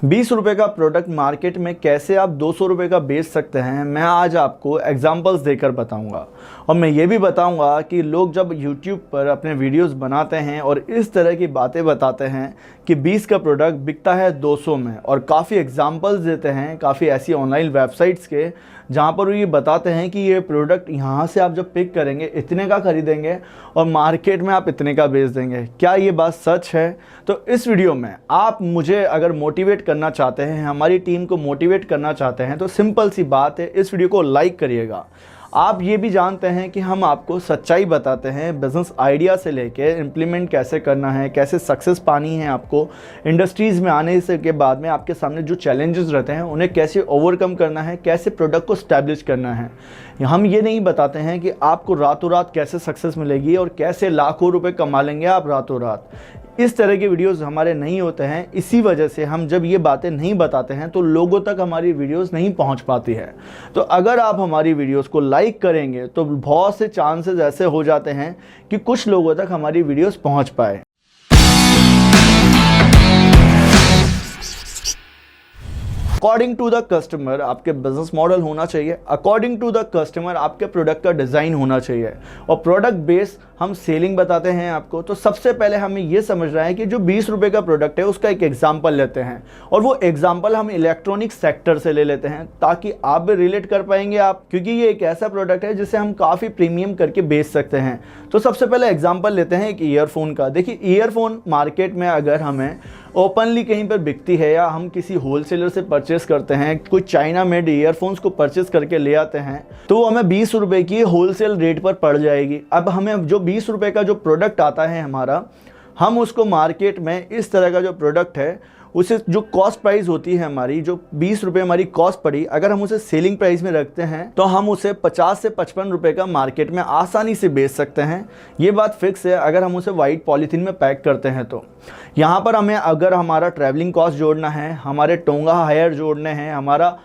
20 रुपये का product market में कैसे आप 200 रुपये का बेच सकते हैं, मैं आज आपको एग्जांपल्स देकर बताऊंगा। और मैं ये भी बताऊंगा कि लोग जब YouTube पर अपने वीडियोस बनाते हैं और इस तरह की बातें बताते हैं कि 20 का प्रोडक्ट बिकता है 200 में, और काफ़ी एग्जांपल्स देते हैं काफ़ी ऐसी ऑनलाइन वेबसाइट्स के जहाँ पर ये बताते हैं कि ये प्रोडक्ट यहाँ से आप जब पिक करेंगे इतने का खरीदेंगे और मार्केट में आप इतने का बेच देंगे। क्या ये बात सच है? तो इस वीडियो में आप मुझे अगर मोटिवेट करना चाहते हैं, हमारी टीम को मोटिवेट करना चाहते हैं, तो सिंपल सी बात है, इस वीडियो को लाइक करिएगा। आप ये भी जानते हैं कि हम आपको सच्चाई बताते हैं, बिज़नेस आइडिया से लेके इम्प्लीमेंट कैसे करना है, कैसे सक्सेस पानी है आपको, इंडस्ट्रीज़ में आने से के बाद में आपके सामने जो चैलेंजेस रहते हैं उन्हें कैसे ओवरकम करना है, कैसे प्रोडक्ट को स्टैब्लिश करना है। हम ये नहीं बताते हैं कि आपको रातों रात कैसे सक्सेस मिलेगी और कैसे लाखों रुपए कमा लेंगे आप रातों रात। इस तरह के वीडियोस हमारे नहीं होते हैं। इसी वजह से हम जब ये बातें नहीं बताते हैं तो लोगों तक हमारी वीडियोस नहीं पहुंच पाती है। तो अगर आप हमारी वीडियोस को लाइक करेंगे तो बहुत से चांसेस ऐसे हो जाते हैं कि कुछ लोगों तक हमारी वीडियोस पहुंच पाए। अकॉर्डिंग टू द कस्टमर आपके बिजनेस मॉडल होना चाहिए, अकॉर्डिंग टू द कस्टमर आपके प्रोडक्ट का डिज़ाइन होना चाहिए, और प्रोडक्ट बेस हम सेलिंग बताते हैं आपको। तो सबसे पहले हमें यह समझना है कि जो 20 रुपये का प्रोडक्ट है उसका एक एग्जाम्पल लेते हैं, और वो एग्जाम्पल हम इलेक्ट्रॉनिक सेक्टर से ले लेते हैं ताकि आप भी रिलेट कर पाएंगे आप, क्योंकि ये एक ऐसा प्रोडक्ट है जिसे हम काफ़ी प्रीमियम करके बेच सकते हैं। तो सबसे पहले एग्जाम्पल लेते हैं एक ईयरफोन का। देखिए, ईयरफोन मार्केट में अगर हमें ओपनली कहीं पर बिकती है या हम किसी होलसेलर से परचेस करते हैं, कोई चाइना मेड ईयरफोन्स को परचेस करके ले आते हैं, तो वो हमें 20 रुपये की होलसेल रेट पर पड़ जाएगी। अब हमें जो 20 रुपये का जो प्रोडक्ट आता है हमारा, हम उसको मार्केट में इस तरह का जो प्रोडक्ट है उसे जो कॉस्ट प्राइस होती है हमारी, जो 20 रुपये हमारी कॉस्ट पड़ी, अगर हम उसे सेलिंग प्राइस में रखते हैं तो हम उसे 50 से 55 रुपये का मार्केट में आसानी से बेच सकते हैं। ये बात फिक्स है अगर हम उसे वाइट पॉलीथीन में पैक करते हैं। तो यहाँ पर हमें अगर हमारा ट्रैवलिंग कॉस्ट जोड़ना है, हमारे टोंगा हायर जोड़ने हैं, हमारा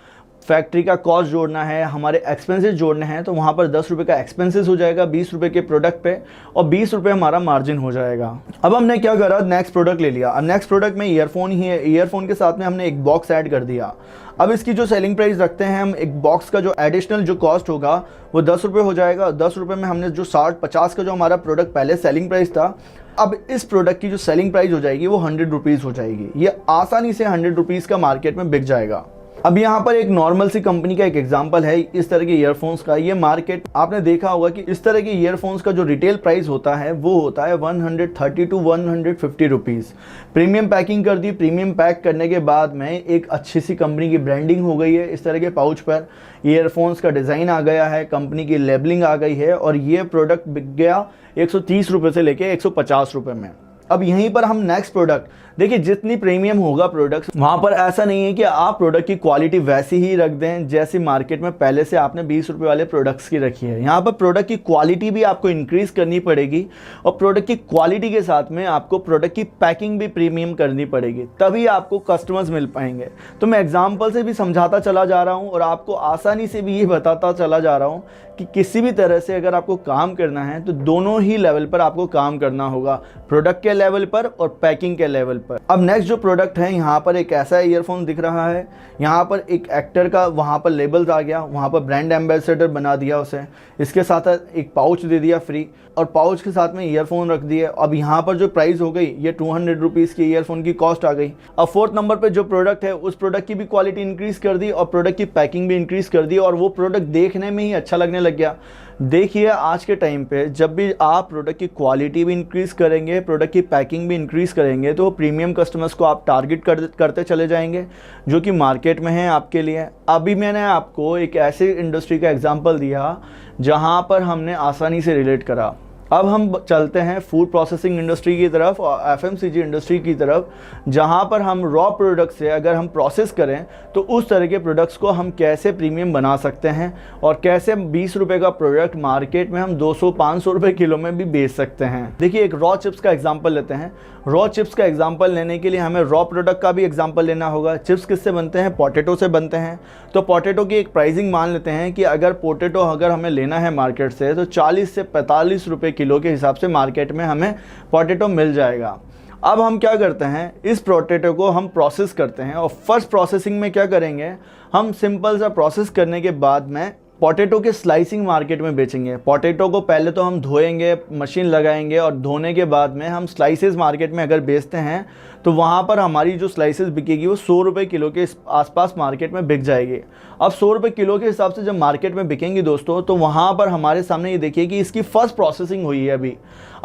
फैक्ट्री का कॉस्ट जोड़ना है, हमारे एक्सपेंसेस जोड़ने हैं, तो वहाँ पर 10 रुपये का एक्सपेंसेस हो जाएगा 20 रुपये के प्रोडक्ट पे, और 20 रुपये हमारा मार्जिन हो जाएगा। अब हमने क्या करा, नेक्स्ट प्रोडक्ट ले लिया। अब नेक्स्ट प्रोडक्ट में ईयरफोन ही है, ईयरफोन के साथ में हमने एक बॉक्स ऐड कर दिया। अब इसकी जो सेलिंग प्राइस रखते हैं हम, एक बॉक्स का जो एडिशनल जो कॉस्ट होगा वो 10 रुपये हो जाएगा। 10 रुपये में हमने जो 60-50 का जो हमारा प्रोडक्ट पहले सेलिंग प्राइस था, अब इस प्रोडक्ट की जो सेलिंग प्राइस हो जाएगी वो 100 रुपीज़ हो जाएगी। ये आसानी से 100 रुपीज़ का मार्केट में बिक जाएगा। अब यहाँ पर एक नॉर्मल सी कंपनी का एक एग्जांपल है इस तरह के ईयरफोन्स का। ये मार्केट आपने देखा होगा कि इस तरह के ईयरफोन्स का जो रिटेल प्राइस होता है वो होता है 130 टू 150 रुपीज़। प्रीमियम पैकिंग कर दी, प्रीमियम पैक करने के बाद में एक अच्छी सी कंपनी की ब्रांडिंग हो गई है, इस तरह के पाउच पर ईयरफोन्स का डिज़ाइन आ गया है, कंपनी की लेबलिंग आ गई है, और ये प्रोडक्ट बिक गया 130 रुपये से लेके 150 रुपये में। अब यहीं पर हम नेक्स्ट प्रोडक्ट देखिए, जितनी प्रीमियम होगा प्रोडक्ट, वहाँ पर ऐसा नहीं है कि आप प्रोडक्ट की क्वालिटी वैसी ही रख दें जैसी मार्केट में पहले से आपने 20 रुपये वाले प्रोडक्ट्स की रखी है। यहाँ पर प्रोडक्ट की क्वालिटी भी आपको इंक्रीज़ करनी पड़ेगी, और प्रोडक्ट की क्वालिटी के साथ में आपको प्रोडक्ट की पैकिंग भी प्रीमियम करनी पड़ेगी, तभी आपको कस्टमर्स मिल पाएंगे। तो मैं एग्जाम्पल से भी समझाता चला जा रहा हूँ और आपको आसानी से भी ये बताता चला जा रहा हूँ कि किसी भी तरह से अगर आपको काम करना है तो दोनों ही लेवल पर आपको काम करना होगा, प्रोडक्ट के लेवल पर और पैकिंग के लेवल पर। अब नेक्स्ट जो प्रोडक्ट है, यहाँ पर एक ऐसा ईयरफोन दिख रहा है, यहाँ पर एक एक्टर का वहाँ पर लेबल्स आ गया, वहाँ पर ब्रांड एम्बेसडर बना दिया उसे, इसके साथ एक पाउच दे दिया फ्री, और पाउच के साथ में ईयरफोन रख दिए। अब यहाँ पर जो प्राइस हो गई ये 200 रुपीज़ की ईयरफोन की कॉस्ट आ गई। अब फोर्थ नंबर पे जो प्रोडक्ट है उस प्रोडक्ट की भी क्वालिटी इंक्रीज़ कर दी और प्रोडक्ट की पैकिंग भी इंक्रीज़ कर दी, और वो प्रोडक्ट देखने में ही अच्छा लगने लग गया। देखिए, आज के टाइम पे जब भी आप प्रोडक्ट की क्वालिटी भी इंक्रीज़ करेंगे, प्रोडक्ट की पैकिंग भी इंक्रीज़ करेंगे, तो प्रीमियम कस्टमर्स को आप टारगेट करते चले जाएंगे जो कि मार्केट में है आपके लिए। अभी मैंने आपको एक ऐसे इंडस्ट्री का एग्जांपल दिया जहां पर हमने आसानी से रिलेट करा। अब हम चलते हैं फूड प्रोसेसिंग इंडस्ट्री की तरफ और एफएमसीजी इंडस्ट्री की तरफ, जहां पर हम रॉ प्रोडक्ट से अगर हम प्रोसेस करें तो उस तरह के प्रोडक्ट्स को हम कैसे प्रीमियम बना सकते हैं, और कैसे 20 रुपये का प्रोडक्ट मार्केट में हम 200-500 रुपये किलो में भी बेच सकते हैं। देखिए, एक रॉ चिप्स का एग्जाम्पल लेते हैं। रॉ चिप्स का एग्जाम्पल लेने के लिए हमें रॉ प्रोडक्ट का भी एग्जाम्पल लेना होगा। चिप्स किससे बनते हैं? पोटैटो से बनते हैं। तो पोटैटो की एक प्राइसिंग मान लेते हैं कि अगर पोटैटो अगर हमें लेना है मार्केट से तो 40 से 45 रुपये किलो के हिसाब से मार्केट में हमें पोटैटो मिल जाएगा। अब हम क्या करते हैं, इस पोटैटो को हम प्रोसेस करते हैं, और फर्स्ट प्रोसेसिंग में क्या करेंगे, हम सिंपल सा प्रोसेस करने के बाद में पोटैटो के स्लाइसिंग मार्केट में बेचेंगे। पोटैटो को पहले तो हम धोएंगे, मशीन लगाएंगे, और धोने के बाद में हम स्लाइसेस मार्केट में अगर बेचते हैं तो वहाँ पर हमारी जो स्लाइसेस बिकेगी वो 100 रुपये किलो के आसपास मार्केट में बिक जाएगी। अब 100 रुपये किलो के हिसाब से जब मार्केट में बिकेंगी दोस्तों, तो वहाँ पर हमारे सामने ये देखिए कि इसकी फर्स्ट प्रोसेसिंग हुई है अभी।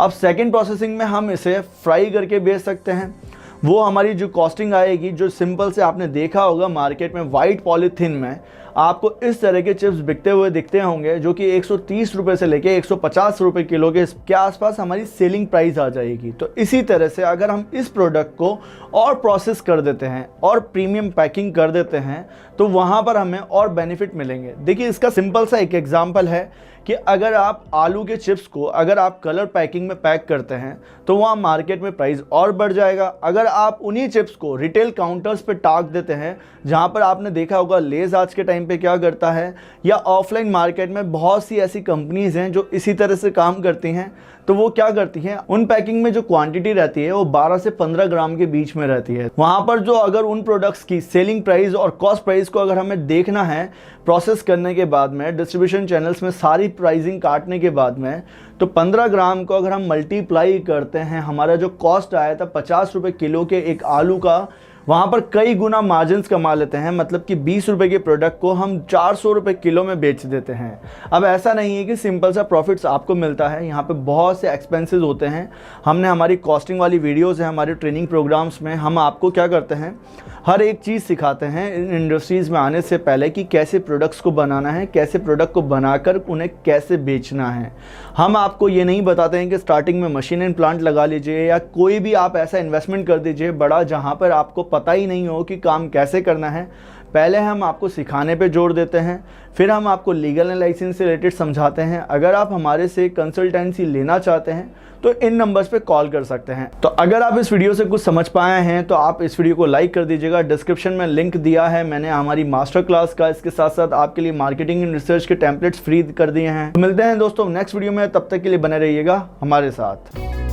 अब सेकेंड प्रोसेसिंग में हम इसे फ्राई करके बेच सकते हैं। वो हमारी जो कॉस्टिंग आएगी, जो सिंपल से आपने देखा होगा मार्केट में वाइट पॉलीथीन में आपको इस तरह के चिप्स बिकते हुए दिखते होंगे, जो कि 130 रुपये से लेके 150 रुपये किलो के आसपास हमारी सेलिंग प्राइस आ जाएगी। तो इसी तरह से अगर हम इस प्रोडक्ट को और प्रोसेस कर देते हैं और प्रीमियम पैकिंग कर देते हैं तो वहाँ पर हमें और बेनिफिट मिलेंगे। देखिए, इसका सिंपल सा एक एग्जांपल है कि अगर आप आलू के चिप्स को अगर आप कलर पैकिंग में पैक करते हैं तो वहाँ मार्केट में प्राइस और बढ़ जाएगा। अगर आप उन्हीं चिप्स को रिटेल काउंटर्स पे टाक देते हैं, जहाँ पर आपने देखा होगा लेज़ आज के टाइम पे क्या करता है, या ऑफलाइन मार्केट में बहुत सी ऐसी कंपनीज़ हैं जो इसी तरह से काम करती हैं, तो वो क्या करती हैं, उन पैकिंग में जो क्वांटिटी रहती है वो 12 से 15 ग्राम के बीच में रहती है। वहाँ पर जो अगर उन प्रोडक्ट्स की सेलिंग प्राइस और कॉस्ट प्राइस को अगर हमें देखना है प्रोसेस करने के बाद में, डिस्ट्रीब्यूशन चैनल्स में सारी प्राइसिंग काटने के बाद में, तो 15 ग्राम को अगर हम मल्टीप्लाई करते हैं, हमारा जो कॉस्ट आया था 50 रुपये किलो के एक आलू का, वहाँ पर कई गुना मार्जिन्स कमा लेते हैं। मतलब कि 20 रुपये के प्रोडक्ट को हम 400 रुपये किलो में बेच देते हैं। अब ऐसा नहीं है कि सिंपल सा प्रॉफिट्स आपको मिलता है, यहाँ पे बहुत से एक्सपेंसेस होते हैं। हमने हमारी कॉस्टिंग वाली वीडियोस हैं, हमारे ट्रेनिंग प्रोग्राम्स में हम आपको क्या करते हैं, हर एक चीज़ सिखाते हैं इन इंडस्ट्रीज़ में आने से पहले कि कैसे प्रोडक्ट्स को बनाना है, कैसे प्रोडक्ट को बनाकर उन्हें कैसे बेचना है। हम आपको ये नहीं बताते हैं कि स्टार्टिंग में मशीन एंड प्लांट लगा लीजिए या कोई भी आप ऐसा इन्वेस्टमेंट कर दीजिए बड़ा, जहाँ पर आपको पता ही नहीं हो कि काम कैसे करना है। पहले हम आपको सिखाने पे जोर देते हैं, फिर हम आपको लीगल एंड लाइसेंस से रिलेटेड समझाते हैं। अगर आप हमारे से कंसल्टेंसी लेना चाहते हैं तो इन नंबर्स पे कॉल कर सकते हैं। तो अगर आप इस वीडियो से कुछ समझ पाए हैं तो आप इस वीडियो को लाइक कर दीजिएगा। डिस्क्रिप्शन में लिंक दिया है मैंने हमारी मास्टर क्लास का, इसके साथ साथ आपके लिए मार्केटिंग एंड रिसर्च के टेम्पलेट्स फ्री कर दिए हैं। तो मिलते हैं दोस्तों नेक्स्ट वीडियो में, तब तक के लिए बने रहिएगा हमारे साथ।